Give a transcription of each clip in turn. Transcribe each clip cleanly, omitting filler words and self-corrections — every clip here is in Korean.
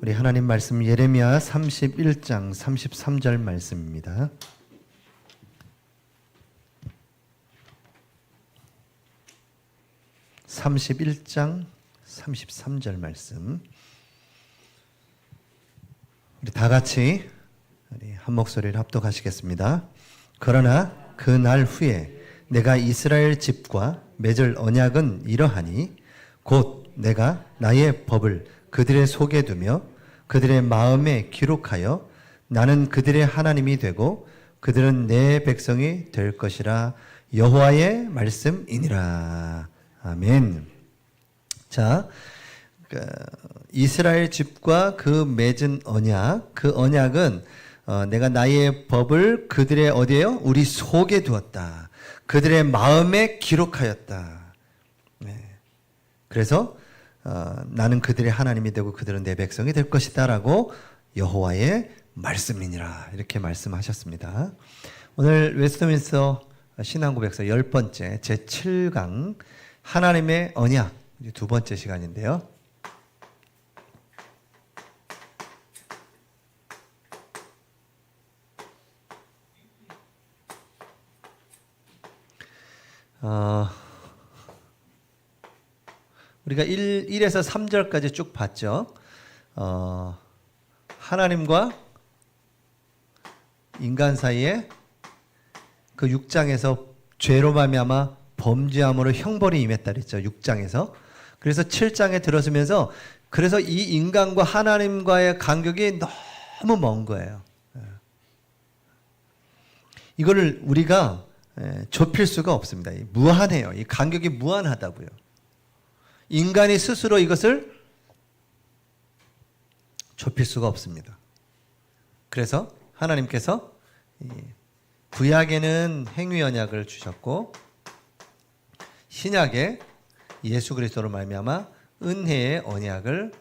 우리 하나님 말씀 예레미야 31장 33절 말씀입니다. (31장) 33절 말씀, 우리 다 같이 우리 한 목소리를 합독하시겠습니다. 그러나 그 날 후에 내가 이스라엘 집과 맺을 언약은 이러하니 곧 내가 나의 법을 그들의 속에 두며 그들의 마음에 기록하여 나는 그들의 하나님이 되고 그들은 내 백성이 될 것이라. 여호와의 말씀이니라. 아멘. 자, 이스라엘 집과 그 맺은 언약, 그 언약은 내가 나의 법을 그들의 어디에요? 우리 속에 두었다. 그들의 마음에 기록하였다. 네. 그래서 나는 그들의 하나님이 되고 그들은 내 백성이 될 것이다 라고 여호와의 말씀이니라 이렇게 말씀하셨습니다. 오늘 웨스트민스터 신앙고백서 10번째 제7강 하나님의 언약 두 번째 시간인데요. 우리가 1에서 3절까지 쭉 봤죠. 하나님과 인간 사이에 그 6장에서 죄로 말미암아 범죄함으로 형벌이 임했다 그랬죠. 6장에서. 그래서 7장에 들어서면서 그래서 이 인간과 하나님과의 간격이 너무 먼 거예요. 이거를 우리가 좁힐 수가 없습니다. 무한해요. 이 간격이 무한하다고요. 인간이 스스로 이것을 좁힐 수가 없습니다. 그래서 하나님께서 구약에는 행위 언약을 주셨고 신약에 예수 그리스도로 말미암아 은혜의 언약을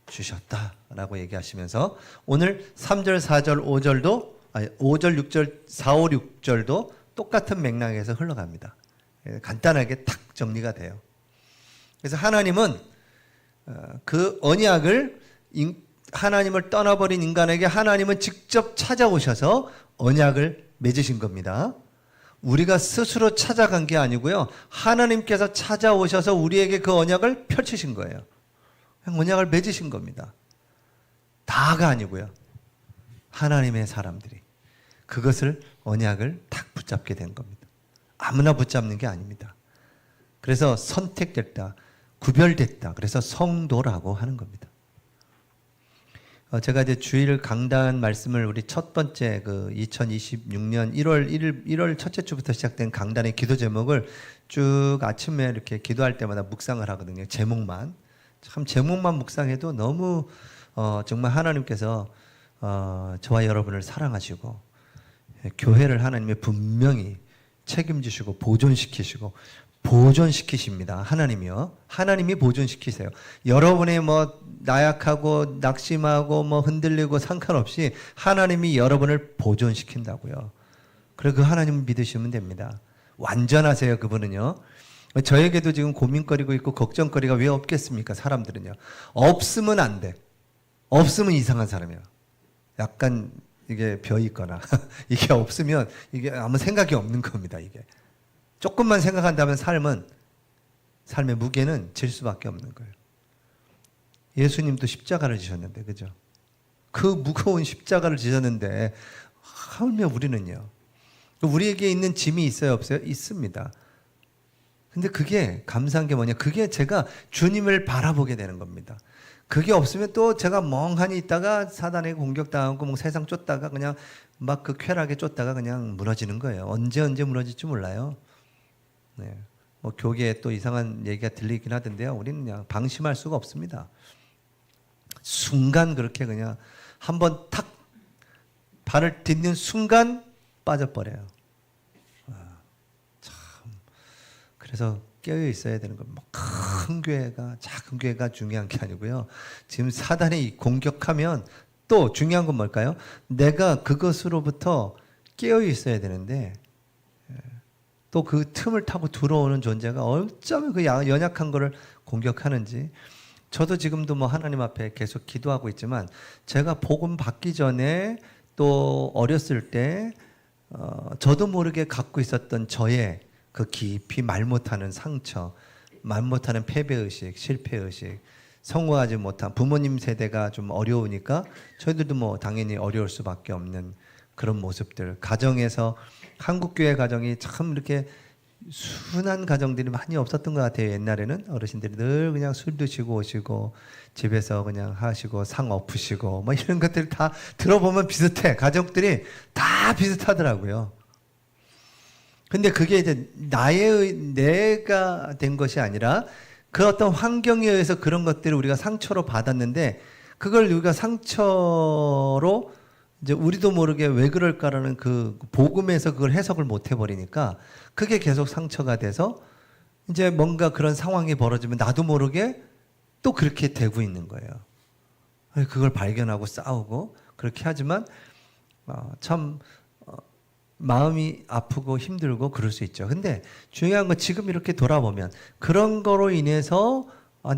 주셨다라고 얘기하시면서 오늘 3절, 4절, 5절도 5절, 6절, 4, 5, 6절도 똑같은 맥락에서 흘러갑니다. 간단하게 탁 정리가 돼요. 그래서 하나님은 그 언약을 하나님을 떠나버린 인간에게 하나님은 직접 찾아오셔서 언약을 맺으신 겁니다. 우리가 스스로 찾아간 게 아니고요. 하나님께서 찾아오셔서 우리에게 그 언약을 펼치신 거예요. 그냥 언약을 맺으신 겁니다. 다가 아니고요. 하나님의 사람들이 그것을 언약을 탁 붙잡게 된 겁니다. 아무나 붙잡는 게 아닙니다. 그래서 선택됐다. 구별됐다. 그래서 성도라고 하는 겁니다. 제가 이제 주일 강단 말씀을 우리 첫 번째 2026년 1월 첫째 주부터 시작된 강단의 기도 제목을 쭉 아침에 이렇게 기도할 때마다 묵상을 하거든요. 제목만. 참 제목만 묵상해도 너무 정말 하나님께서 저와 여러분을 사랑하시고 교회를 하나님이 분명히 책임지시고 보존시키십니다. 하나님이요. 하나님이 보존시키세요. 여러분의 나약하고 낙심하고 흔들리고 상관없이 하나님이 여러분을 보존시킨다고요. 그래서 그 하나님을 믿으시면 됩니다. 완전하세요. 그분은요. 저에게도 지금 고민거리고 있고 걱정거리가 왜 없겠습니까? 사람들은요. 없으면 안 돼. 없으면 이상한 사람이에요. 약간 이게 벼 있거나 이게 없으면 이게 아무 생각이 없는 겁니다. 이게. 조금만 생각한다면 삶의 무게는 질 수밖에 없는 거예요. 예수님도 십자가를 지셨는데, 그죠? 그 무거운 십자가를 지셨는데, 하물며 우리는요. 우리에게 있는 짐이 있어요, 없어요? 있습니다. 근데 그게 감사한 게 뭐냐? 그게 제가 주님을 바라보게 되는 겁니다. 그게 없으면 또 제가 멍하니 있다가 사단에게 공격당하고 세상 쫓다가 그냥 막 그 쾌락에 쫓다가 그냥 무너지는 거예요. 언제 무너질지 몰라요. 네. 교계에 또 이상한 얘기가 들리긴 하던데요. 우리는 그냥 방심할 수가 없습니다. 순간 그렇게 그냥 한번 탁 발을 딛는 순간 빠져버려요. 참. 그래서 깨어 있어야 되는 겁니다. 큰 교회가 작은 교회가 중요한 게 아니고요. 지금 사단이 공격하면 또 중요한 건 뭘까요? 내가 그것으로부터 깨어 있어야 되는데 또 그 틈을 타고 들어오는 존재가 어쩌면 그 연약한 거를 공격하는지 저도 지금도 뭐 하나님 앞에 계속 기도하고 있지만 제가 복음 받기 전에 또 어렸을 때 저도 모르게 갖고 있었던 저의 그 깊이 말 못하는 상처, 말 못하는 패배의식, 실패의식, 성공하지 못한 부모님 세대가 좀 어려우니까 저희들도 뭐 당연히 어려울 수밖에 없는 그런 모습들, 가정에서 한국교회 가정이 참 이렇게 순한 가정들이 많이 없었던 것 같아요. 옛날에는 어르신들이 늘 그냥 술 드시고 오시고 집에서 그냥 하시고 상 엎으시고 뭐 이런 것들 다 들어보면 비슷해. 가족들이 다 비슷하더라고요. 근데 그게 이제 내가 된 것이 아니라 그 어떤 환경에 의해서 그런 것들을 우리가 상처로 받았는데 그걸 우리가 상처로 이제 우리도 모르게 왜 그럴까라는 그 복음에서 그걸 해석을 못 해버리니까 그게 계속 상처가 돼서 이제 뭔가 그런 상황이 벌어지면 나도 모르게 또 그렇게 되고 있는 거예요. 그걸 발견하고 싸우고 그렇게 하지만 참 마음이 아프고 힘들고 그럴 수 있죠. 근데 중요한 건 지금 이렇게 돌아보면 그런 거로 인해서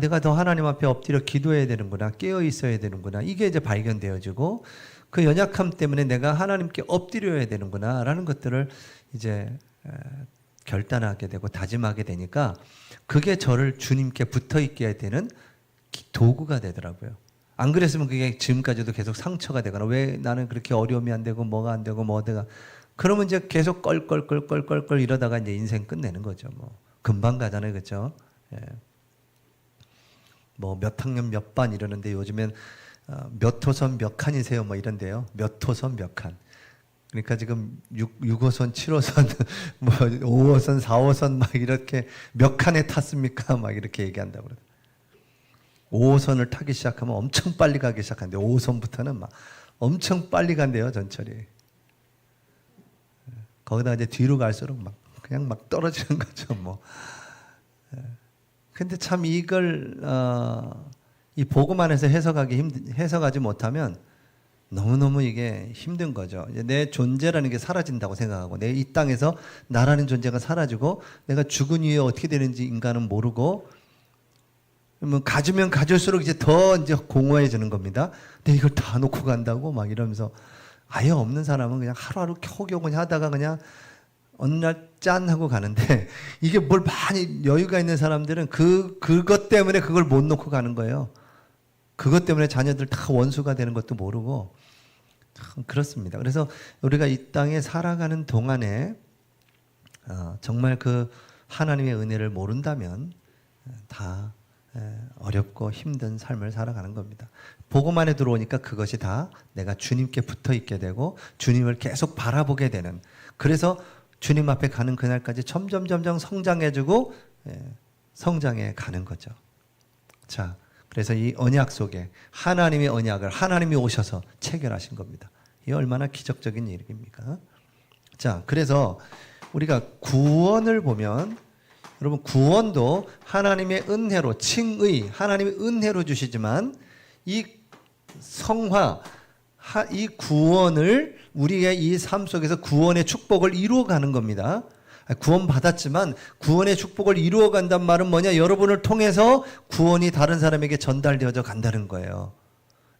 내가 더 하나님 앞에 엎드려 기도해야 되는구나, 깨어 있어야 되는구나, 이게 이제 발견되어지고 그 연약함 때문에 내가 하나님께 엎드려야 되는구나라는 것들을 이제 결단하게 되고 다짐하게 되니까 그게 저를 주님께 붙어 있게 되는 도구가 되더라고요. 안 그랬으면 그게 지금까지도 계속 상처가 되거나 왜 나는 그렇게 어려움이 안 되고 뭐가 안 되고 뭐가 그러면 이제 계속 껄껄껄껄껄껄 이러다가 이제 인생 끝내는 거죠. 뭐 금방 가잖아요, 그렇죠? 예. 뭐 몇 학년 몇 반 이러는데 요즘엔 몇 호선 몇 칸이세요? 뭐 이런데요. 몇 호선 몇 칸. 그러니까 지금 6호선, 7호선, 뭐 5호선, 4호선 막 이렇게 몇 칸에 탔습니까? 막 이렇게 얘기한다고 그래요. 5호선을 타기 시작하면 엄청 빨리 가기 시작하는데 5호선부터는 막 엄청 빨리 간대요, 전철이. 거기다 이제 뒤로 갈수록 막 그냥 막 떨어지는 거죠, 뭐. 근데 참 이걸 이 복음 안에서 해석하지 못하면 너무너무 이게 힘든 거죠. 이제 내 존재라는 게 사라진다고 생각하고 내 이 땅에서 나라는 존재가 사라지고 내가 죽은 이후에 어떻게 되는지 인간은 모르고 뭐 가지면 가질수록 이제 더 이제 공허해지는 겁니다. 근데 이걸 다 놓고 간다고 막 이러면서 아예 없는 사람은 그냥 하루하루 겨우겨우 그냥 하다가 그냥 어느 날 짠 하고 가는데 이게 뭘 많이 여유가 있는 사람들은 그것 때문에 그걸 못 놓고 가는 거예요. 그것 때문에 자녀들 다 원수가 되는 것도 모르고 참 그렇습니다. 그래서 우리가 이 땅에 살아가는 동안에 정말 그 하나님의 은혜를 모른다면 다 어렵고 힘든 삶을 살아가는 겁니다. 복음 안에 들어오니까 그것이 다 내가 주님께 붙어 있게 되고 주님을 계속 바라보게 되는, 그래서 주님 앞에 가는 그날까지 점점 성장해주고 성장해 가는 거죠. 자, 그래서 이 언약 속에 하나님의 언약을 하나님이 오셔서 체결하신 겁니다. 이게 얼마나 기적적인 일입니까? 자, 그래서 우리가 구원을 보면 여러분 구원도 하나님의 은혜로, 칭의, 하나님의 은혜로 주시지만 이 성화, 이 구원을 우리의 이 삶 속에서 구원의 축복을 이루어가는 겁니다. 구원 받았지만 구원의 축복을 이루어간단 말은 뭐냐? 여러분을 통해서 구원이 다른 사람에게 전달되어져 간다는 거예요.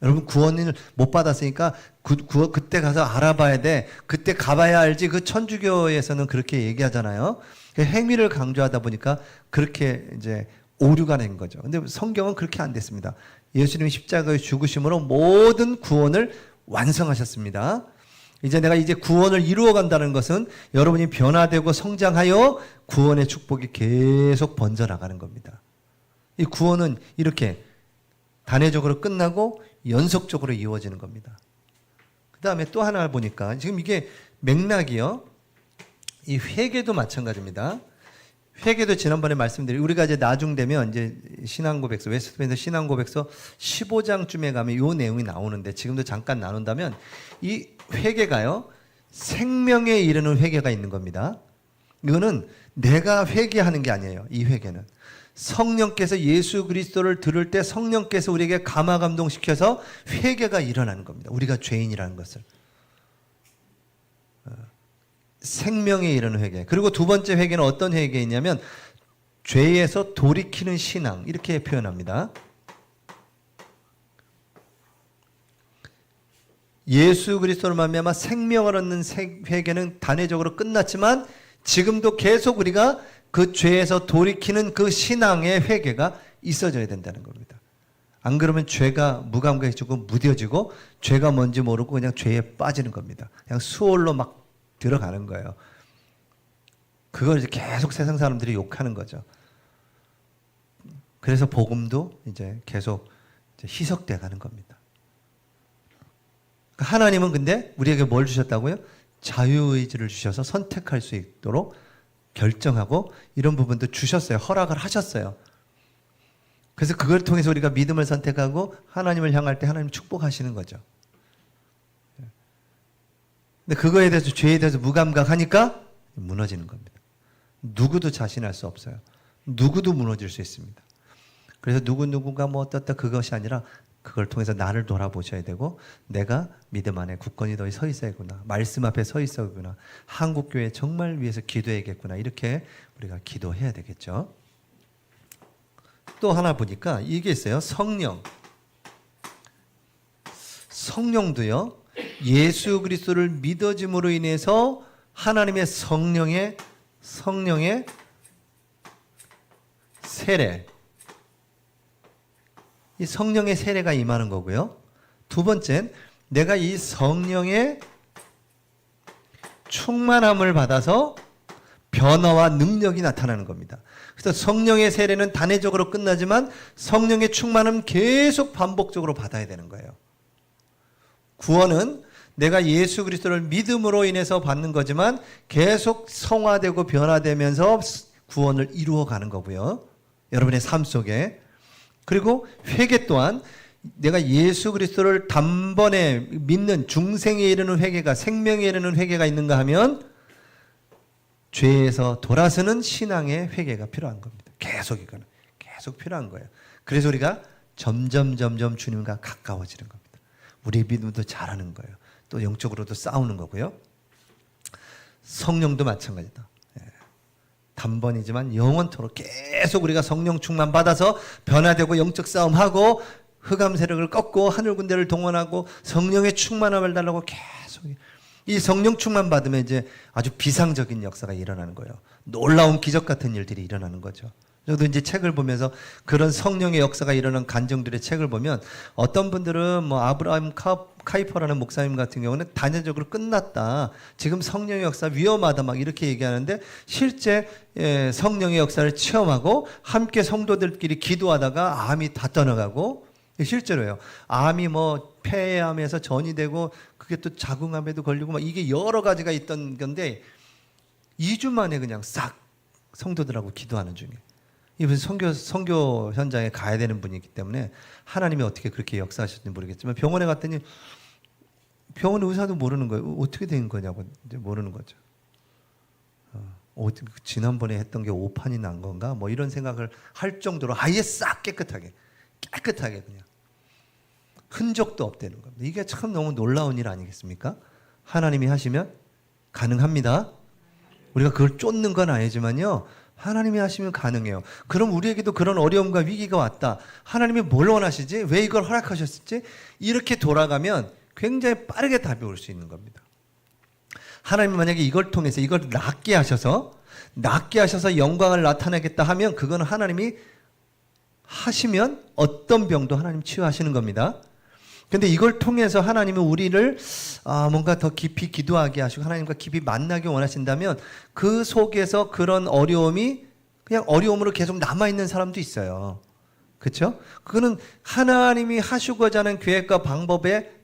여러분 구원을 못 받았으니까 그때 가서 알아봐야 돼. 그때 가봐야 알지. 그 천주교에서는 그렇게 얘기하잖아요. 행위를 강조하다 보니까 그렇게 이제 오류가 된 거죠. 근데 성경은 그렇게 안 됐습니다. 예수님이 십자가의 죽으심으로 모든 구원을 완성하셨습니다. 이제 내가 구원을 이루어 간다는 것은 여러분이 변화되고 성장하여 구원의 축복이 계속 번져나가는 겁니다. 이 구원은 이렇게 단회적으로 끝나고 연속적으로 이루어지는 겁니다. 그 다음에 또 하나 보니까 지금 이게 맥락이요. 이 회개도 마찬가지입니다. 회개도 지난번에 말씀드린 우리가 이제 나중 되면 이제 신앙고백서, 웨스트민스터 신앙고백서 15장쯤에 가면 이 내용이 나오는데 지금도 잠깐 나눈다면 이 회개가요 생명에 이르는 회개가 있는 겁니다. 이거는 내가 회개하는 게 아니에요. 이 회개는 성령께서 예수 그리스도를 들을 때 성령께서 우리에게 감화감동시켜서 회개가 일어나는 겁니다. 우리가 죄인이라는 것을. 생명에 이르는 회개. 그리고 두 번째 회개는 어떤 회개이냐면 죄에서 돌이키는 신앙, 이렇게 표현합니다. 예수 그리스도로 말미암아 생명을 얻는 회개는 단회적으로 끝났지만 지금도 계속 우리가 그 죄에서 돌이키는 그 신앙의 회개가 있어져야 된다는 겁니다. 안 그러면 죄가 무감각해지고 무뎌지고 죄가 뭔지 모르고 그냥 죄에 빠지는 겁니다. 그냥 수월로 막 들어가는 거예요. 그걸 이제 계속 세상 사람들이 욕하는 거죠. 그래서 복음도 이제 계속 희석돼 가는 겁니다. 하나님은 근데 우리에게 뭘 주셨다고요? 자유의지를 주셔서 선택할 수 있도록 결정하고 이런 부분도 주셨어요. 허락을 하셨어요. 그래서 그걸 통해서 우리가 믿음을 선택하고 하나님을 향할 때 하나님 축복하시는 거죠. 근데 그거에 대해서 죄에 대해서 무감각하니까 무너지는 겁니다. 누구도 자신할 수 없어요. 누구도 무너질 수 있습니다. 그래서 누군가 뭐 어떻다 그것이 아니라 그걸 통해서 나를 돌아보셔야 되고 내가 믿음 안에 굳건히 더 서 있어야겠구나. 말씀 앞에 서 있어야겠구나. 한국교회 정말 위해서 기도해야겠구나. 이렇게 우리가 기도해야 되겠죠. 또 하나 보니까 이게 있어요. 성령. 성령도요. 예수 그리스도를 믿어짐으로 인해서 하나님의 성령의 세례. 이 성령의 세례가 임하는 거고요. 두 번째는 내가 이 성령의 충만함을 받아서 변화와 능력이 나타나는 겁니다. 그래서 성령의 세례는 단회적으로 끝나지만 성령의 충만은 계속 반복적으로 받아야 되는 거예요. 구원은 내가 예수 그리스도를 믿음으로 인해서 받는 거지만 계속 성화되고 변화되면서 구원을 이루어가는 거고요. 여러분의 삶 속에. 그리고 회개 또한 내가 예수 그리스도를 단번에 믿는 중생에 이르는 회개가 생명에 이르는 회개가 있는가 하면 죄에서 돌아서는 신앙의 회개가 필요한 겁니다. 계속 이거는 계속 필요한 거예요. 그래서 우리가 점점 주님과 가까워지는 겁니다. 우리 믿음도 잘하는 거예요. 또 영적으로도 싸우는 거고요. 성령도 마찬가지다. 단번이지만 영원토록 계속 우리가 성령 충만 받아서 변화되고 영적 싸움하고 흑암 세력을 꺾고 하늘 군대를 동원하고 성령의 충만함을 달라고 계속 이 성령 충만 받으면 이제 아주 비상적인 역사가 일어나는 거예요. 놀라운 기적 같은 일들이 일어나는 거죠. 저도 이제 책을 보면서 그런 성령의 역사가 일어난 간증들의 책을 보면 어떤 분들은 뭐 아브라함 카이퍼라는 목사님 같은 경우는 단회적으로 끝났다. 지금 성령의 역사 위험하다 막 이렇게 얘기하는데 실제 성령의 역사를 체험하고 함께 성도들끼리 기도하다가 암이 다 떠나가고 실제로요. 암이 뭐 폐암에서 전이 되고 그게 또 자궁암에도 걸리고 막 이게 여러 가지가 있던 건데 2주 만에 그냥 싹 성도들하고 기도하는 중에 이분 선교 현장에 가야 되는 분이기 때문에 하나님이 어떻게 그렇게 역사하셨는지 모르겠지만 병원에 갔더니 병원 의사도 모르는 거예요. 어떻게 된 거냐고 이제 모르는 거죠. 지난번에 했던 게 오판이 난 건가? 뭐 이런 생각을 할 정도로 아예 싹 깨끗하게 그냥 흔적도 없다는 겁니다. 이게 참 너무 놀라운 일 아니겠습니까? 하나님이 하시면 가능합니다. 우리가 그걸 쫓는 건 아니지만요. 하나님이 하시면 가능해요. 그럼 우리에게도 그런 어려움과 위기가 왔다. 하나님이 뭘 원하시지? 왜 이걸 허락하셨을지? 이렇게 돌아가면 굉장히 빠르게 답이 올 수 있는 겁니다. 하나님이 만약에 이걸 통해서 이걸 낫게 하셔서 영광을 나타내겠다 하면 그건 하나님이 하시면 어떤 병도 하나님 치유하시는 겁니다. 근데 이걸 통해서 하나님은 우리를 뭔가 더 깊이 기도하게 하시고 하나님과 깊이 만나게 원하신다면 그 속에서 그런 어려움이 그냥 어려움으로 계속 남아있는 사람도 있어요. 그렇죠? 그거는 하나님이 하시고자 하는 계획과 방법에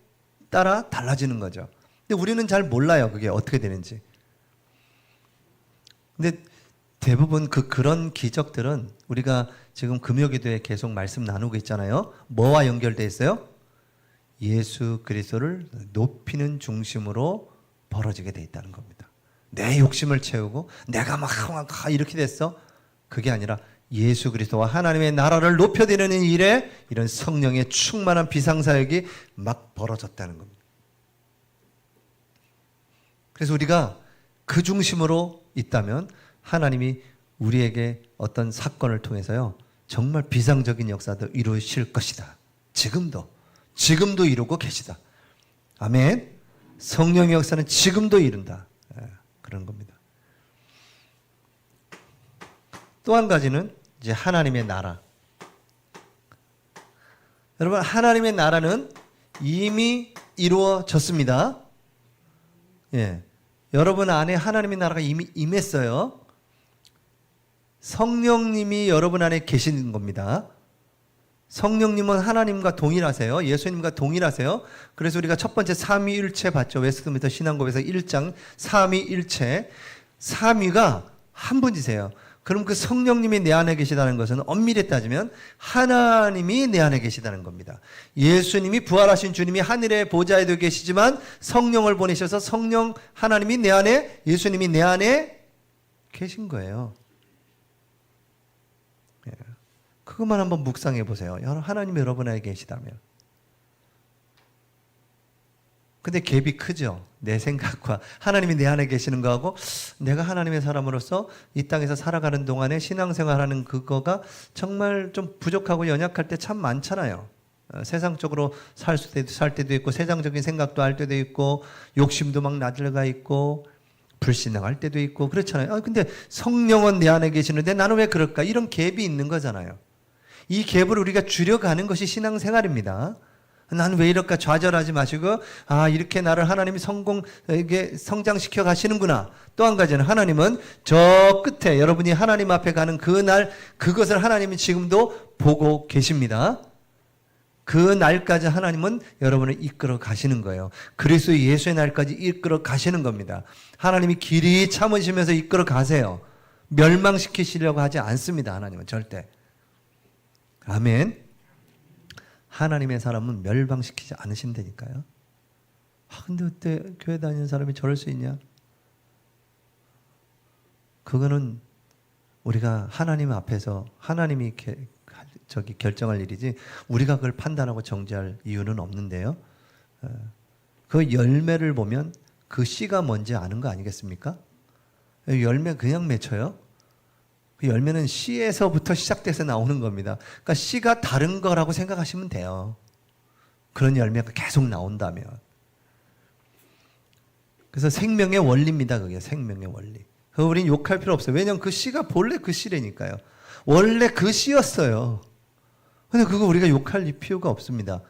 따라 달라지는 거죠. 근데 우리는 잘 몰라요. 그게 어떻게 되는지. 근데 대부분 그런 기적들은 우리가 지금 금요기도에 계속 말씀 나누고 있잖아요. 뭐와 연결되어 있어요? 예수 그리스도를 높이는 중심으로 벌어지게 돼 있다는 겁니다. 내 욕심을 채우고 내가 막 이렇게 됐어? 그게 아니라 예수 그리스도와 하나님의 나라를 높여드리는 일에 이런 성령의 충만한 비상사역이 막 벌어졌다는 겁니다. 그래서 우리가 그 중심으로 있다면 하나님이 우리에게 어떤 사건을 통해서요 정말 비상적인 역사도 이루실 것이다. 지금도 이루고 계시다. 아멘. 성령의 역사는 지금도 이룬다. 그런 겁니다. 또 한 가지는 이제 하나님의 나라. 여러분, 하나님의 나라는 이미 이루어졌습니다. 예. 여러분 안에 하나님의 나라가 이미 임했어요. 성령님이 여러분 안에 계시는 겁니다. 성령님은 하나님과 동일하세요. 예수님과 동일하세요. 그래서 우리가 첫 번째 삼위일체 봤죠. 웨스트민스터 신앙고백에서 1장 삼위일체. 삼위가 한 분이세요. 그럼 그 성령님이 내 안에 계시다는 것은 엄밀히 따지면 하나님이 내 안에 계시다는 겁니다. 예수님이 부활하신 주님이 하늘의 보좌에도 계시지만 성령을 보내셔서 성령 하나님이 내 안에, 예수님이 내 안에 계신 거예요. 그것만 한번 묵상해 보세요. 하나님이 여러분 안에 계시다면. 근데 갭이 크죠. 내 생각과 하나님이 내 안에 계시는 거하고 내가 하나님의 사람으로서 이 땅에서 살아가는 동안에 신앙생활하는 그거가 정말 좀 부족하고 연약할 때 참 많잖아요. 세상적으로 살 때도 있고 세상적인 생각도 할 때도 있고 욕심도 막 나들어가 있고 불신앙할 때도 있고 그렇잖아요. 근데 성령은 내 안에 계시는데 나는 왜 그럴까? 이런 갭이 있는 거잖아요. 이 갭을 우리가 줄여가는 것이 신앙생활입니다. 나는 왜 이럴까 좌절하지 마시고 이렇게 나를 하나님이 성장시켜 가시는구나. 또 한 가지는 하나님은 저 끝에 여러분이 하나님 앞에 가는 그날 그것을 하나님이 지금도 보고 계십니다. 그 날까지 하나님은 여러분을 이끌어 가시는 거예요. 그리스도 예수의 날까지 이끌어 가시는 겁니다. 하나님이 길이 참으시면서 이끌어 가세요. 멸망시키시려고 하지 않습니다. 하나님은 절대. 아멘. 하나님의 사람은 멸망시키지 않으신다니까요. 근데 그때 교회 다니는 사람이 저럴 수 있냐? 그거는 우리가 하나님 앞에서 하나님이 결정할 일이지 우리가 그걸 판단하고 정죄할 이유는 없는데요. 그 열매를 보면 그 씨가 뭔지 아는 거 아니겠습니까? 열매 그냥 맺혀요? 그 열매는 씨에서부터 시작돼서 나오는 겁니다. 그러니까 씨가 다른 거라고 생각하시면 돼요. 그런 열매가 계속 나온다면. 그래서 생명의 원리입니다. 그게 생명의 원리. 우린 욕할 필요 없어요. 왜냐하면 그 씨가 본래 그 씨라니까요. 원래 그 씨였어요. 근데 그거 우리가 욕할 필요가 없습니다.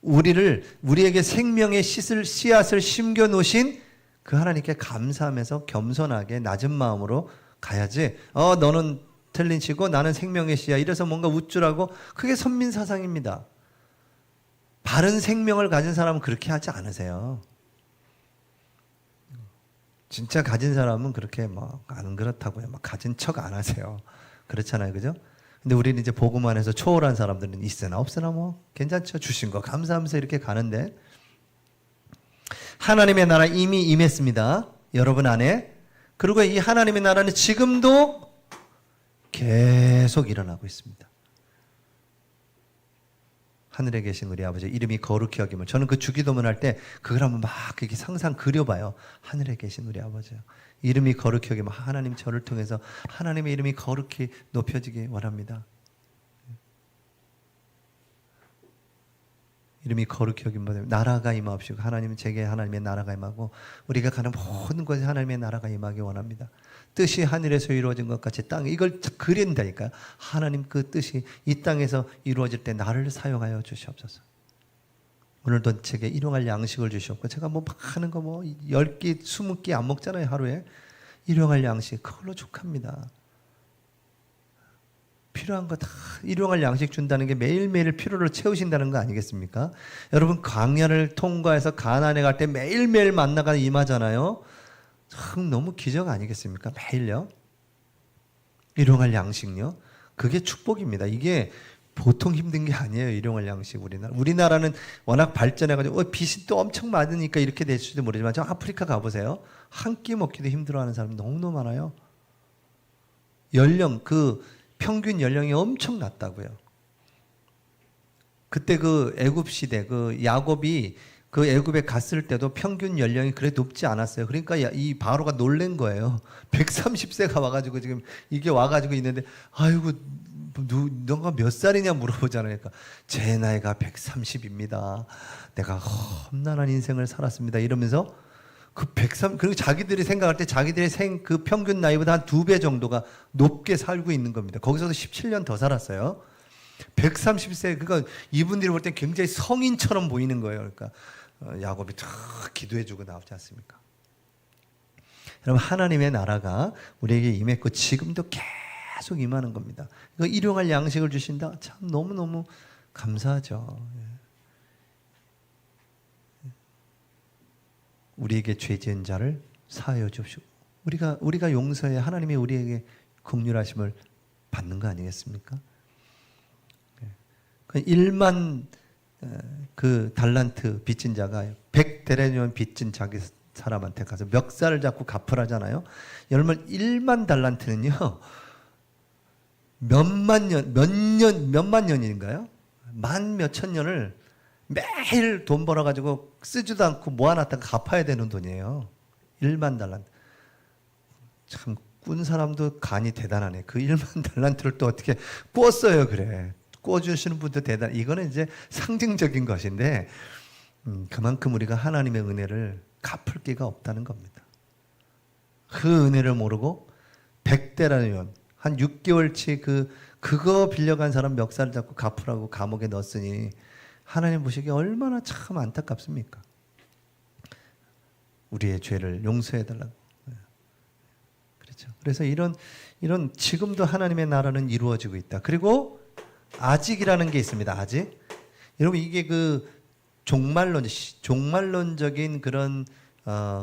우리에게 생명의 씨앗을 심겨 놓으신 그 하나님께 감사하면서 겸손하게 낮은 마음으로 가야지. 너는 틀린 씨고 나는 생명의 씨야. 이래서 뭔가 우쭐하고 그게 선민사상입니다. 바른 생명을 가진 사람은 그렇게 하지 않으세요. 진짜 가진 사람은 그렇게 안 그렇다고요. 가진 척 안 하세요. 그렇잖아요. 그죠? 근데 우리는 이제 복음 안에서 초월한 사람들은 있으나 없으나 괜찮죠. 주신 거 감사하면서 이렇게 가는데 하나님의 나라 이미 임했습니다. 여러분 안에. 그리고 이 하나님의 나라는 지금도 계속 일어나고 있습니다. 하늘에 계신 우리 아버지 이름이 거룩히 여김을. 저는 그 주기도문 할 때 그걸 한번 막 이렇게 상상 그려봐요. 하늘에 계신 우리 아버지 이름이 거룩히 여김을. 하나님 저를 통해서 하나님의 이름이 거룩히 높여지기 원합니다. 이름이 거룩히 여김을. 나라가 임하옵시고 하나님은 제게 하나님의 나라가 임하고 우리가 가는 모든 곳에 하나님의 나라가 임하기 원합니다. 뜻이 하늘에서 이루어진 것 같이 땅에. 이걸 그린다니까요. 하나님 그 뜻이 이 땅에서 이루어질 때 나를 사용하여 주시옵소서. 오늘도 제게 일용할 양식을 주시옵고 제가 하는 거 10끼 20끼 안 먹잖아요. 하루에. 일용할 양식 그걸로 족합니다. 필요한 거 다 일용할 양식 준다는 게 매일매일 필요를 채우신다는 거 아니겠습니까? 여러분 광야를 통과해서 가나안에 갈 때 매일매일 만나가 임하잖아요. 참 너무 기적 아니겠습니까? 매일요. 일용할 양식요. 그게 축복입니다. 이게 보통 힘든 게 아니에요. 일용할 양식 우리나라는 워낙 발전해가지고 빚이 또 엄청 많으니까 이렇게 될지도 모르지만 저 아프리카 가보세요. 한 끼 먹기도 힘들어하는 사람이 너무너무 많아요. 평균 연령이 엄청 낮다고요. 그때 그 애굽 시대 야곱이 그 애굽에 갔을 때도 평균 연령이 그래 높지 않았어요. 그러니까 이 바로가 놀란 거예요. 130세가 와가지고 지금 이게 와가지고 있는데 아이고 너가 몇 살이냐 물어보잖아요. 그러니까 제 나이가 130입니다. 내가 험난한 인생을 살았습니다. 이러면서 그 103, 그리고 자기들이 생각할 때 자기들의 그 평균 나이보다 한 2배 정도가 높게 살고 있는 겁니다. 거기서도 17년 더 살았어요. 130세, 그러니까 이분들이 볼 때 굉장히 성인처럼 보이는 거예요. 그러니까 야곱이 탁 기도해주고 나오지 않습니까? 여러분, 하나님의 나라가 우리에게 임했고 지금도 계속 임하는 겁니다. 이거 일용할 양식을 주신다? 참 너무너무 감사하죠. 우리에게 죄 지은 자를 사하여 주시고 우리가 용서해 하나님이 우리에게 긍휼하심을 받는 거 아니겠습니까? 1만 그 달란트 빚진 자가 100데나리온 빚진 자기 사람한테 가서 멱살을 잡고 갚으라잖아요. 여러분 1만 달란트는요 몇만 년인가요? 만 몇천 년을 매일 돈 벌어가지고 쓰지도 않고 모아놨다가 갚아야 되는 돈이에요. 1만 달란트. 참 꾼 사람도 간이 대단하네. 그 1만 달란트를 또 어떻게 꿨어요, 그래. 꿔주시는 분도 대단. 이거는 이제 상징적인 것인데 그만큼 우리가 하나님의 은혜를 갚을 기가 없다는 겁니다. 그 은혜를 모르고 100데나리온 한 6개월치 그거 빌려간 사람 멱살을 잡고 갚으라고 감옥에 넣었으니 하나님 보시기에 얼마나 참 안타깝습니까? 우리의 죄를 용서해 달라고. 그렇죠. 그래서 이런 지금도 하나님의 나라는 이루어지고 있다. 그리고 아직이라는 게 있습니다. 아직. 여러분 이게 그 종말론적인 그런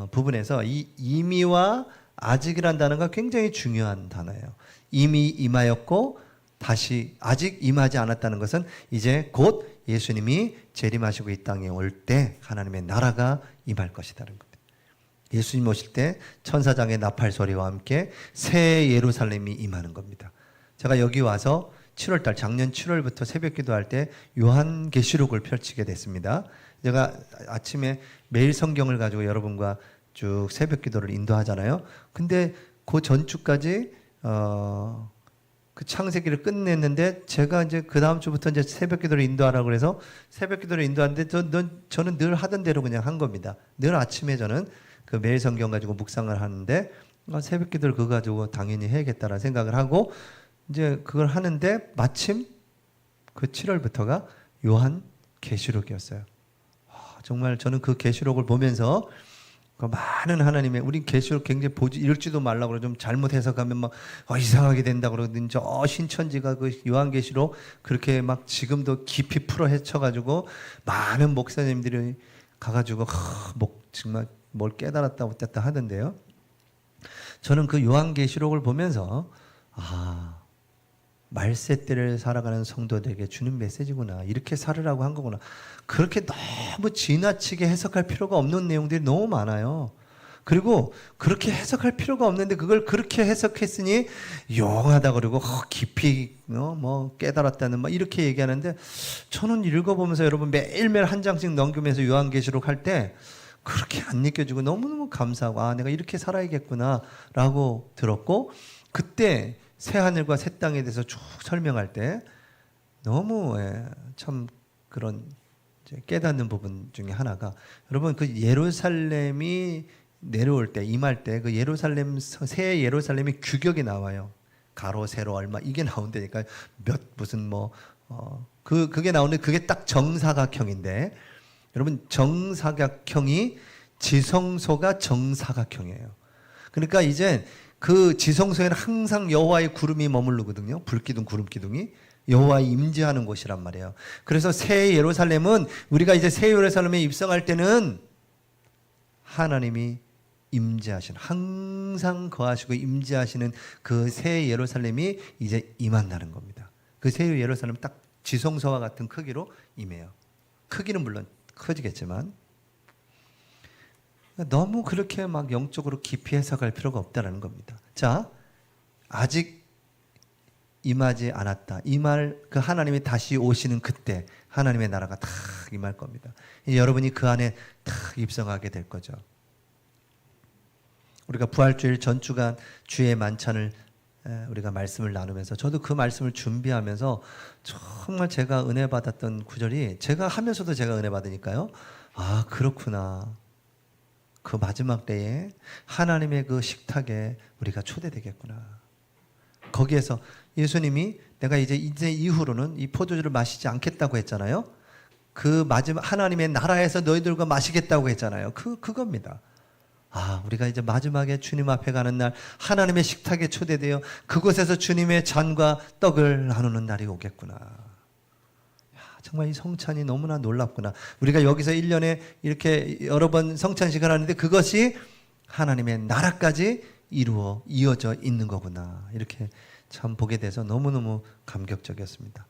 부분에서 이 이미와 아직이라는 단어가 굉장히 중요한 단어예요. 이미 임하였고 다시 아직 임하지 않았다는 것은 이제 곧 예수님이 재림하시고 이 땅에 올 때 하나님의 나라가 임할 것이라는 겁니다. 예수님 오실 때 천사장의 나팔 소리와 함께 새 예루살렘이 임하는 겁니다. 제가 여기 와서 7월달 작년 7월부터 새벽 기도할 때 요한계시록을 펼치게 됐습니다. 제가 아침에 매일 성경을 가지고 여러분과 쭉 새벽 기도를 인도하잖아요. 근데 그 전주까지 그 창세기를 끝냈는데 제가 이제 그 다음 주부터 이제 새벽 기도를 인도하라고 그래서 새벽 기도를 인도하는데 저는 늘 하던 대로 그냥 한 겁니다. 늘 아침에 저는 그 매일 성경 가지고 묵상을 하는데 새벽 기도를 그거 가지고 당연히 해야겠다라는 생각을 하고 이제 그걸 하는데 마침 그 7월부터가 요한 계시록이었어요. 정말 저는 그 계시록을 보면서 그 많은 하나님의 우리 계시록 굉장히 읽지도 말라고 그러 좀 잘못 해석하면 막 이상하게 된다 그러든지 저 신천지가 그 요한 계시록 그렇게 막 지금도 깊이 풀어 헤쳐가지고 많은 목사님들이 가가지고 정말 뭘 깨달았다 어쨌다 하던데요. 저는 그 요한 계시록을 보면서 말세 때를 살아가는 성도들에게 주는 메시지구나. 이렇게 살으라고 한 거구나. 그렇게 너무 지나치게 해석할 필요가 없는 내용들이 너무 많아요. 그리고 그렇게 해석할 필요가 없는데 그걸 그렇게 해석했으니 용하다 그러고 깊이 뭐 깨달았다는 막 이렇게 얘기하는데 저는 읽어보면서 여러분 매일매일 한 장씩 넘기면서 요한계시록 할 때 그렇게 안 느껴지고 너무너무 감사하고 내가 이렇게 살아야겠구나 라고 들었고 그때 새하늘과 새 땅에 대해서 쭉 설명할 때 너무 참 그런 깨닫는 부분 중에 하나가 여러분 그 예루살렘이 내려올 때 임할 때 그 예루살렘 새 예루살렘이 규격이 나와요. 가로 세로 얼마 이게 나온다니까 몇 무슨 그게 나오는데 그게 딱 정사각형인데 여러분 정사각형이 지성소가 정사각형이에요. 그러니까 이제 그 지성소에는 항상 여호와의 구름이 머무르거든요. 불기둥, 구름기둥이 여호와의 임재하는 곳이란 말이에요. 그래서 새 예루살렘은 우리가 이제 새 예루살렘에 입성할 때는 하나님이 임재하시는 항상 거하시고 임재하시는 그 새 예루살렘이 이제 임한다는 겁니다. 그 새 예루살렘 딱 지성소와 같은 크기로 임해요. 크기는 물론 커지겠지만 너무 그렇게 막 영적으로 깊이 해석할 필요가 없다는 겁니다. 자, 아직 임하지 않았다. 이 말, 그 하나님이 다시 오시는 그때 하나님의 나라가 탁 임할 겁니다. 여러분이 그 안에 탁 입성하게 될 거죠. 우리가 부활주일 전주간 주의 만찬을 우리가 말씀을 나누면서 저도 그 말씀을 준비하면서 정말 제가 은혜 받았던 구절이, 제가 하면서도 제가 은혜 받으니까요. 아, 그렇구나. 그 마지막 때에 하나님의 그 식탁에 우리가 초대되겠구나. 거기에서 예수님이 내가 이제 이후로는 이 포도주를 마시지 않겠다고 했잖아요. 그 마지막 하나님의 나라에서 너희들과 마시겠다고 했잖아요. 그겁니다. 아, 우리가 이제 마지막에 주님 앞에 가는 날 하나님의 식탁에 초대되어 그곳에서 주님의 잔과 떡을 나누는 날이 오겠구나. 야, 정말 이 성찬이 너무나 놀랍구나. 우리가 여기서 1년에 이렇게 여러 번 성찬식을 하는데 그것이 하나님의 나라까지 이어져 있는 거구나. 이렇게 참 보게 돼서 너무너무 감격적이었습니다.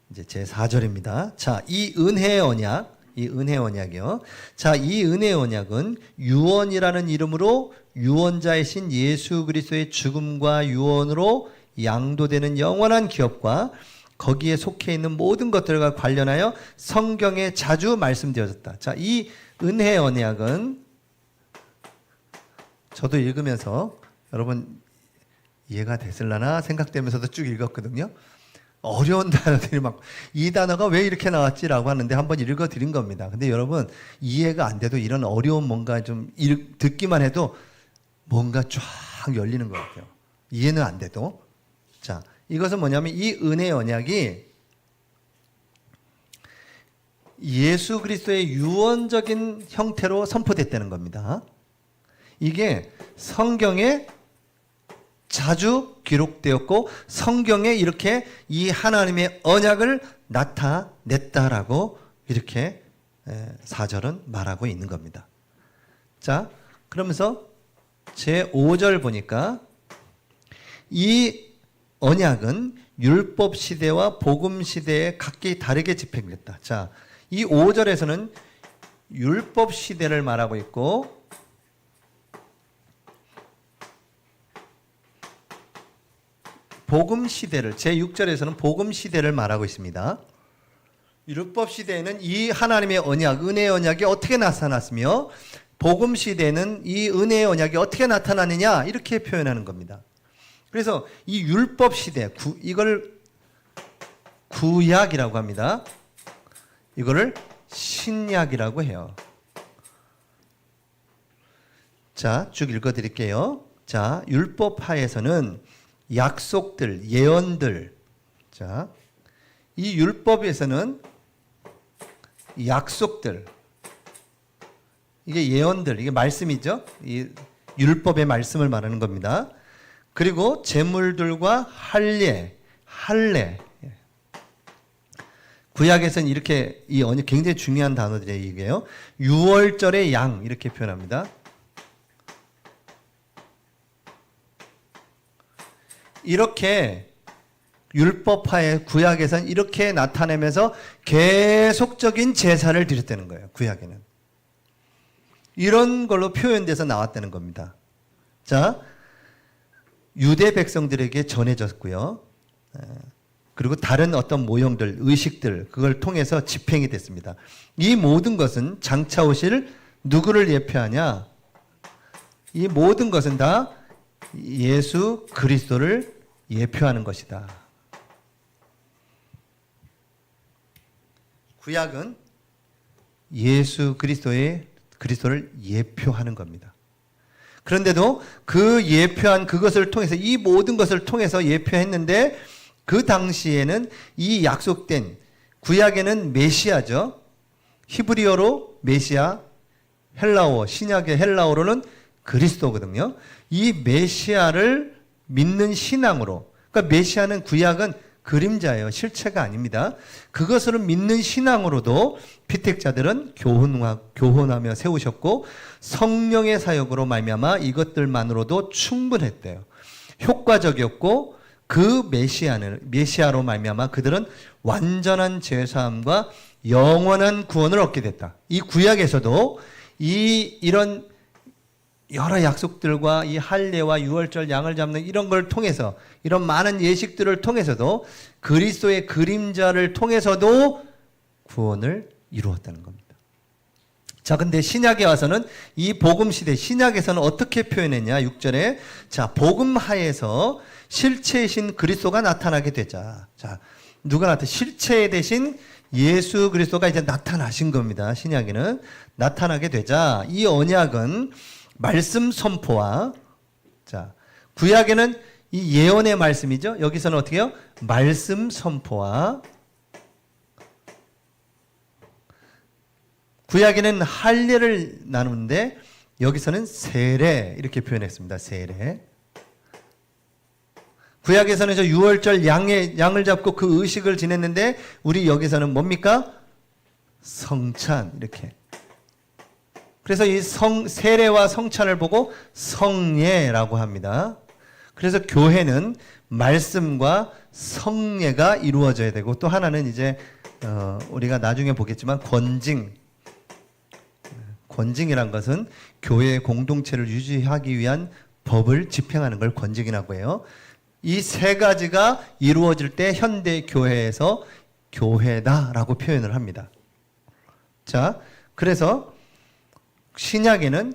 이제 제 4절입니다. 자, 이 은혜의 언약이요. 자, 이 은혜의 언약은 유언이라는 이름으로 유언자이신 예수 그리스도의 죽음과 유언으로 양도되는 영원한 기업과 거기에 속해 있는 모든 것들과 관련하여 성경에 자주 말씀되어졌다. 자, 이 은혜의 언약은 저도 읽으면서 여러분 이해가 됐을라나 생각되면서도 쭉 읽었거든요. 어려운 단어들이 막 이 단어가 왜 이렇게 나왔지라고 하는데 한번 읽어드린 겁니다. 근데 여러분 이해가 안 돼도 이런 어려운 뭔가 좀 듣기만 해도 뭔가 쫙 열리는 것 같아요. 이해는 안 돼도. 자, 이것은 뭐냐면 이 은혜의 언약이 예수 그리스도의 유언적인 형태로 선포됐다는 겁니다. 이게 성경에 자주 기록되었고 성경에 이렇게 이 하나님의 언약을 나타냈다라고 이렇게 4절은 말하고 있는 겁니다. 자, 그러면서 제 5절 보니까 이 언약은 율법 시대와 복음 시대에 각기 다르게 집행됐다. 자, 이 5절에서는 율법 시대를 말하고 있고 복음 시대를, 제6절에서는 복음 시대를 말하고 있습니다. 율법 시대에는 이 하나님의 언약, 은혜의 언약이 어떻게 나타났으며 복음 시대에는 이 은혜의 언약이 어떻게 나타나느냐 이렇게 표현하는 겁니다. 그래서 이 율법 시대, 이걸 구약이라고 합니다. 이거를 신약이라고 해요. 자, 쭉 읽어드릴게요. 자, 율법 하에서는 약속들, 예언들. 자, 이 율법에서는 약속들, 이게 예언들, 이게 말씀이죠. 이 율법의 말씀을 말하는 겁니다. 그리고 제물들과 할례. 구약에서는 이렇게 이 언약 굉장히 중요한 단어들이에요. 이게요. 유월절의 양 이렇게 표현합니다. 이렇게 율법하에 구약에서는 이렇게 나타내면서 계속적인 제사를 드렸다는 거예요. 구약에는. 이런 걸로 표현돼서 나왔다는 겁니다. 자, 유대 백성들에게 전해졌고요. 그리고 다른 어떤 모형들, 의식들, 그걸 통해서 집행이 됐습니다. 이 모든 것은 장차 오실 누구를 예표하냐? 이 모든 것은 다 예수 그리스도를 예표하는 것이다. 구약은 예수 그리스도를 예표하는 겁니다. 그런데도 그 예표한 그것을 통해서 이 모든 것을 통해서 예표했는데 그 당시에는 이 약속된 구약에는 메시아죠. 히브리어로 메시아, 헬라어, 신약의 헬라어로는 그리스도거든요. 이 메시아를 믿는 신앙으로, 그러니까 메시아는 구약은 그림자예요. 실체가 아닙니다. 그것을 믿는 신앙으로도 피택자들은 교훈하며 세우셨고 성령의 사역으로 말미암아 이것들만으로도 충분했대요. 효과적이었고 그 메시아로 말미암아 그들은 완전한 죄사함과 영원한 구원을 얻게 됐다. 이 구약에서도 이런 여러 약속들과 이 할례와 유월절 양을 잡는 이런 걸 통해서, 이런 많은 예식들을 통해서도 그리스도의 그림자를 통해서도 구원을 이루었다는 겁니다. 자, 근데 신약에 와서는 이 복음 시대, 신약에서는 어떻게 표현했냐? 6절에 자, 복음 하에서 실체이신 그리스도가 나타나게 되자. 자, 누가 실체 대신 예수 그리스도가 이제 나타나신 겁니다. 신약에는 나타나게 되자 이 언약은 말씀 선포와, 자, 구약에는 이 예언의 말씀이죠. 여기서는 어떻게 해요? 말씀 선포와, 구약에는 할례를 나누는데 여기서는 세례 이렇게 표현했습니다. 세례. 구약에서는 저 유월절 양을 잡고 그 의식을 지냈는데 우리 여기서는 뭡니까? 성찬 이렇게. 그래서 이 세례와 성찬을 보고 성례라고 합니다. 그래서 교회는 말씀과 성례가 이루어져야 되고, 또 하나는 이제 우리가 나중에 보겠지만 권징이란 것은 교회의 공동체를 유지하기 위한 법을 집행하는 걸 권징이라고 해요. 이 세 가지가 이루어질 때 현대 교회에서 교회다라고 표현을 합니다. 자, 그래서 신약에는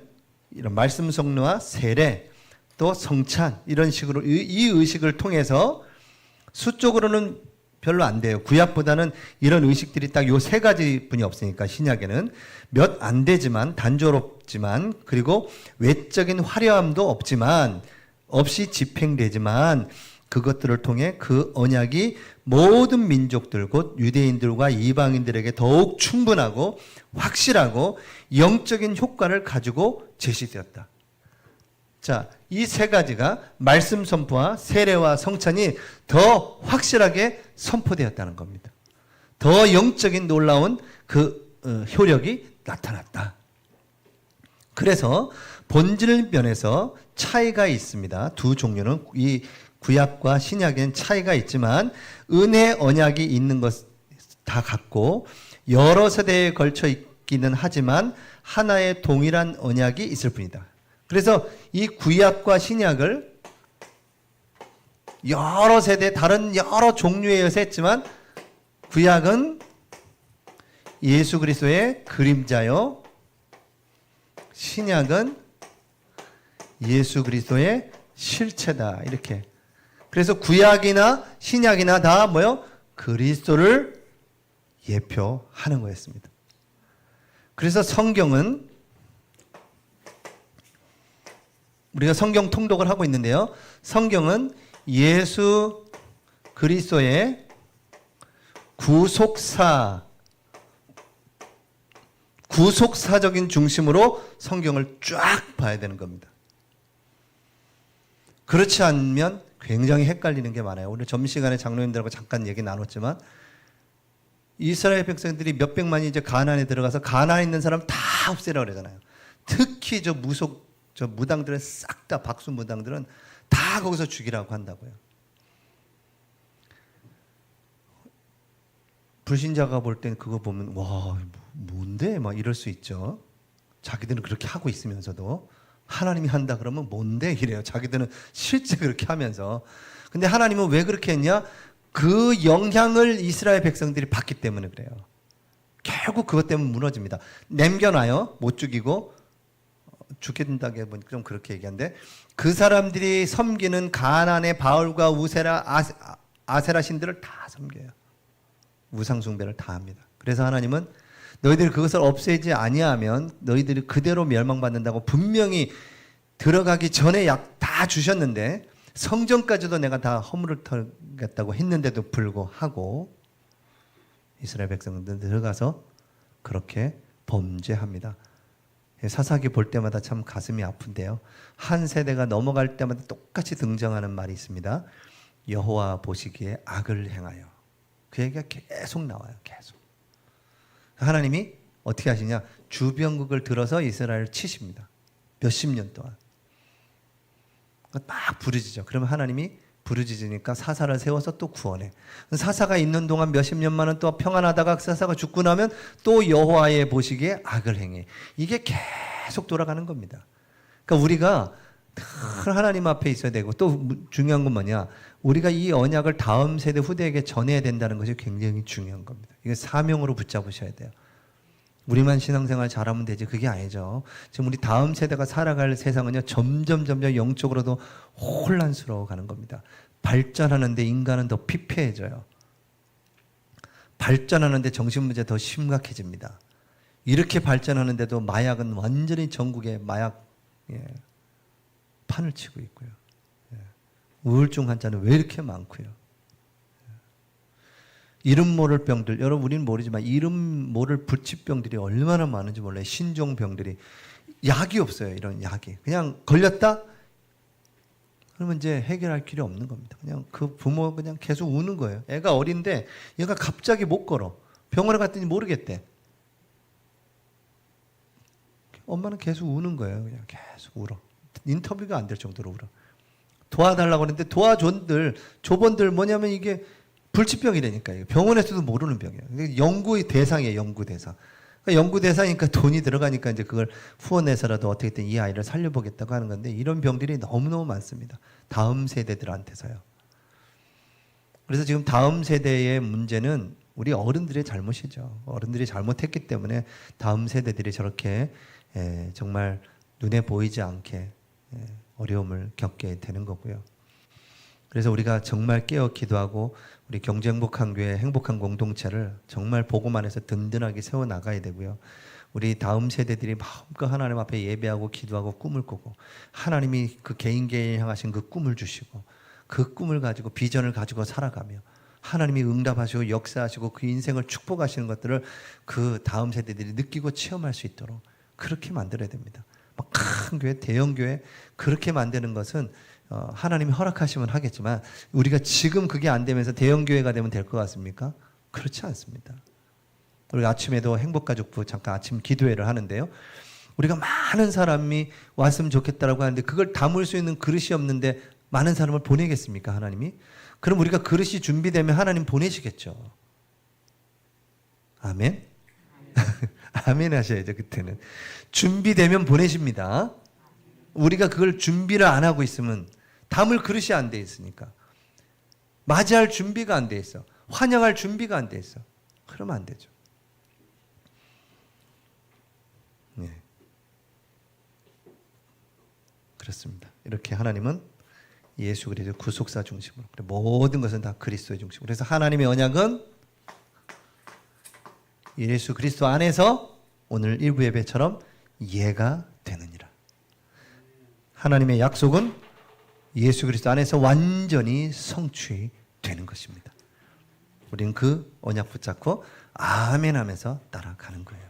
이런 말씀 성례와 세례, 또 성찬 이런 식으로 이 의식을 통해서 수적으로는 별로 안 돼요. 구약보다는 이런 의식들이 딱 요 세 가지 분이 없으니까 신약에는 몇 안 되지만, 단조롭지만, 그리고 외적인 화려함도 없이 집행되지만 그것들을 통해 그 언약이 모든 민족들 곧 유대인들과 이방인들에게 더욱 충분하고 확실하고 영적인 효과를 가지고 제시되었다. 자, 이 세 가지가 말씀 선포와 세례와 성찬이 더 확실하게 선포되었다는 겁니다. 더 영적인 놀라운 그 효력이 나타났다. 그래서 본질 면에서 차이가 있습니다. 두 종류는 이 구약과 신약엔 차이가 있지만 은혜 언약이 있는 것 다 같고 여러 세대에 걸쳐 있기는 하지만 하나의 동일한 언약이 있을 뿐이다. 그래서 이 구약과 신약을 여러 세대 다른 여러 종류에 의해서 했지만 구약은 예수 그리스도의 그림자요, 신약은 예수 그리스도의 실체다. 이렇게. 그래서 구약이나 신약이나 다 뭐요? 그리스도를 예표하는 거였습니다. 그래서 성경은 우리가 성경 통독을 하고 있는데요. 성경은 예수 그리스도의 구속사적인 중심으로 성경을 쫙 봐야 되는 겁니다. 그렇지 않으면 굉장히 헷갈리는 게 많아요. 오늘 점심시간에 장로님들하고 잠깐 얘기 나눴지만 이스라엘 백성들이 몇백만이 이제 가나안에 들어가서 가나안에 있는 사람 다 없애라고 그러잖아요. 특히 저 무당들은 싹 다 박수 무당들은 다 거기서 죽이라고 한다고요. 불신자가 볼 땐 그거 보면 와 뭔데 막 이럴 수 있죠. 자기들은 그렇게 하고 있으면서도 하나님이 한다 그러면 뭔데 이래요. 자기들은 실제 그렇게 하면서. 근데 하나님은 왜 그렇게 했냐? 그 영향을 이스라엘 백성들이 받기 때문에 그래요. 결국 그것 때문에 무너집니다. 남겨놔요. 못 죽이고 죽게 된다고 해보니까 좀 그렇게 얘기한데 그 사람들이 섬기는 가나안의 바울과 우세라 아세라 신들을 다 섬겨요. 우상 숭배를 다 합니다. 그래서 하나님은 너희들이 그것을 없애지 아니하면 너희들이 그대로 멸망받는다고 분명히 들어가기 전에 약 다 주셨는데 성전까지도 내가 다 허물을 털겠다고 했는데도 불구하고 이스라엘 백성들 들어가서 그렇게 범죄합니다. 사사기 볼 때마다 참 가슴이 아픈데요. 한 세대가 넘어갈 때마다 똑같이 등장하는 말이 있습니다. 여호와 보시기에 악을 행하여. 그 얘기가 계속 나와요. 계속. 하나님이 어떻게 하시냐? 주병국을 들어서 이스라엘을 치십니다. 몇십 년 동안. 막 부르짖죠. 그러면 하나님이 부르짖으니까 사사를 세워서 또 구원해. 사사가 있는 동안 몇십 년만은 또 평안하다가 사사가 죽고 나면 또 여호와의 보시기에 악을 행해. 이게 계속 돌아가는 겁니다. 그러니까 그러니까 우리가 늘 하나님 앞에 있어야 되고, 또 중요한 건 뭐냐? 우리가 이 언약을 다음 세대 후대에게 전해야 된다는 것이 굉장히 중요한 겁니다. 이게 사명으로 붙잡으셔야 돼요. 우리만 신앙생활 잘하면 되지, 그게 아니죠. 지금 우리 다음 세대가 살아갈 세상은요, 점점 영적으로도 혼란스러워 가는 겁니다. 발전하는데 인간은 더 피폐해져요. 발전하는데 정신문제 더 심각해집니다. 이렇게 발전하는데도 마약은 완전히 전국에 마약 판을 치고 있고요. 우울증 환자는 왜 이렇게 많고요. 이름 모를 병들, 여러분 우리는 모르지만 이름 모를 불치병들이 얼마나 많은지 몰라요. 신종병들이. 약이 없어요. 이런 약이. 그냥 걸렸다? 그러면 이제 해결할 길이 없는 겁니다. 그냥 그 부모 그냥 계속 우는 거예요. 애가 어린데 얘가 갑자기 못 걸어. 병원에 갔더니 모르겠대. 엄마는 계속 우는 거예요. 그냥 계속 울어. 인터뷰가 안 될 정도로 울어. 도와달라고 하는데 조본들 뭐냐면 이게 불치병이라니까요. 병원에서도 모르는 병이에요. 연구의 대상이에요. 연구 대상. 그러니까 연구 대상이니까 돈이 들어가니까 이제 그걸 후원해서라도 어떻게든 이 아이를 살려보겠다고 하는 건데, 이런 병들이 너무너무 많습니다. 다음 세대들한테서요. 그래서 지금 다음 세대의 문제는 우리 어른들의 잘못이죠. 어른들이 잘못했기 때문에 다음 세대들이 저렇게 정말 눈에 보이지 않게 어려움을 겪게 되는 거고요. 그래서 우리가 정말 깨어 기도하고 우리 경주행복한 교회 행복한 공동체를 정말 복음 안에서 든든하게 세워나가야 되고요. 우리 다음 세대들이 마음껏 하나님 앞에 예배하고 기도하고 꿈을 꾸고, 하나님이 그 개인 향하신 그 꿈을 주시고, 그 꿈을 가지고 비전을 가지고 살아가며 하나님이 응답하시고 역사하시고 그 인생을 축복하시는 것들을 그 다음 세대들이 느끼고 체험할 수 있도록 그렇게 만들어야 됩니다. 막 큰 교회, 대형 교회 그렇게 만드는 것은 하나님이 허락하시면 하겠지만, 우리가 지금 그게 안 되면서 대형 교회가 되면 될 것 같습니까? 그렇지 않습니다. 우리 아침에도 행복가족부 잠깐 아침 기도회를 하는데요. 우리가 많은 사람이 왔으면 좋겠다라고 하는데 그걸 담을 수 있는 그릇이 없는데 많은 사람을 보내겠습니까, 하나님이? 그럼 우리가 그릇이 준비되면 하나님 보내시겠죠. 아멘? 아멘 하셔야죠, 그때는. 준비되면 보내십니다. 우리가 그걸 준비를 안 하고 있으면, 담을 그릇이 안 돼 있으니까, 맞이할 준비가 안 돼 있어, 환영할 준비가 안 돼 있어, 그러면 안 되죠. 네. 그렇습니다. 이렇게 하나님은 예수 그리스도 구속사 중심으로, 모든 것은 다 그리스도의 중심으로. 그래서 하나님의 언약은 예수 그리스도 안에서 오늘 일부 예배처럼 예가 되느니라. 하나님의 약속은 예수 그리스도 안에서 완전히 성취되는 것입니다. 우리는 그 언약 붙잡고 아멘 하면서 따라가는 거예요.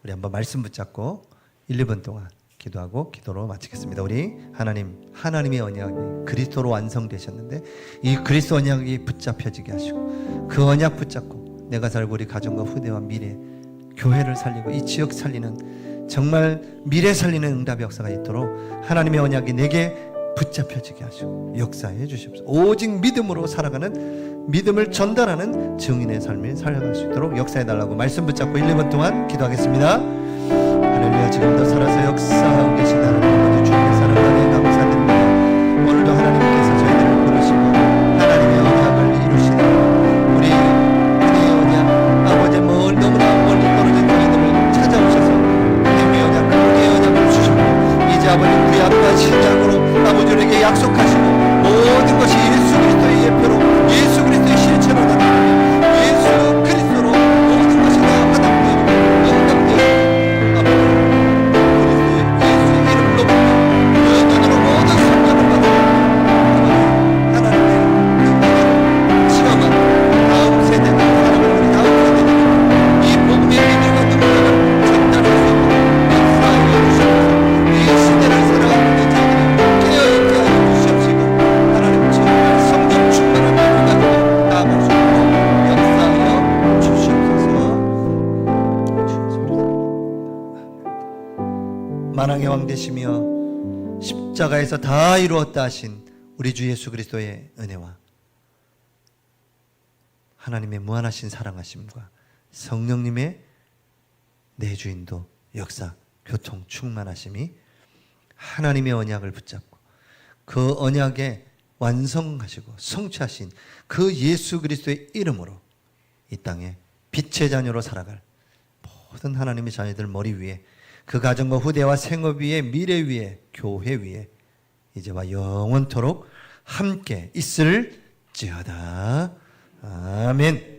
우리 한번 말씀 붙잡고 1, 2분 동안 기도하고 기도로 마치겠습니다. 우리 하나님의 언약이 그리스도로 완성되셨는데 이 그리스도 언약이 붙잡혀지게 하시고, 그 언약 붙잡고 내가 살고 우리 가정과 후대와 미래, 교회를 살리고 이 지역 살리는, 정말 미래 살리는 응답의 역사가 있도록 하나님의 언약이 내게 붙잡혀지게 하시고 역사해 주십시오. 오직 믿음으로 살아가는, 믿음을 전달하는 증인의 삶을 살아갈 수 있도록 역사해 달라고 말씀 붙잡고 1, 2분 동안 기도하겠습니다. 할렐루야. 지금도 살아서 역사하고 계신 하나님 아버지, 주님의 사랑하에 감사드립니다. 오늘도 하나님께서 저희들을 부르시고 하나님의 언약을 이루시는 우리 은혜의 언약, 아버지 너무나 멀리 떨어진 저희들을 찾아오셔서 은혜의 언약, 은혜의 언약을 주시고, 이제 아버지 우리 앞과 신작으로 아버지에게 약속하시고, 모든 것이 예수 그리스도의 예표로 예수 그리스도의 실체로 나타나며 예수 그리스도로 모든 것이 다 화답되고 응답되고, 아버지 그리스도의 예수의 이름을 높이며 그 눈으로 모든 성령을 받아 하나님의 능력을 체험한 다음 세대가 살아가는 우리 다음 세대는 이 복음의 믿음과 능력을 전달할 수 있는 역사하여 주시옵소서. 이 시대를 살아가는 우리 자들이 깨어있게 하여 주시옵시고, 하나님 정말 성령 충만한 믿음 가지고 나아갈 수 있도록 역사하여 주시옵소서. 만왕의 왕 되시며 십자가에서 다 이루었다 하신 우리 주 예수 그리스도의 은혜와 하나님의 무한하신 사랑하심과 성령님의 내주인도 역사, 교통, 충만하심이 하나님의 언약을 붙잡고 그 언약에 완성하시고 성취하신 그 예수 그리스도의 이름으로 이 땅에 빛의 자녀로 살아갈 모든 하나님의 자녀들 머리 위에 그 가정과 후대와 생업 위에 미래 위에 교회 위에 이제와 영원토록 함께 있을지어다. 아멘.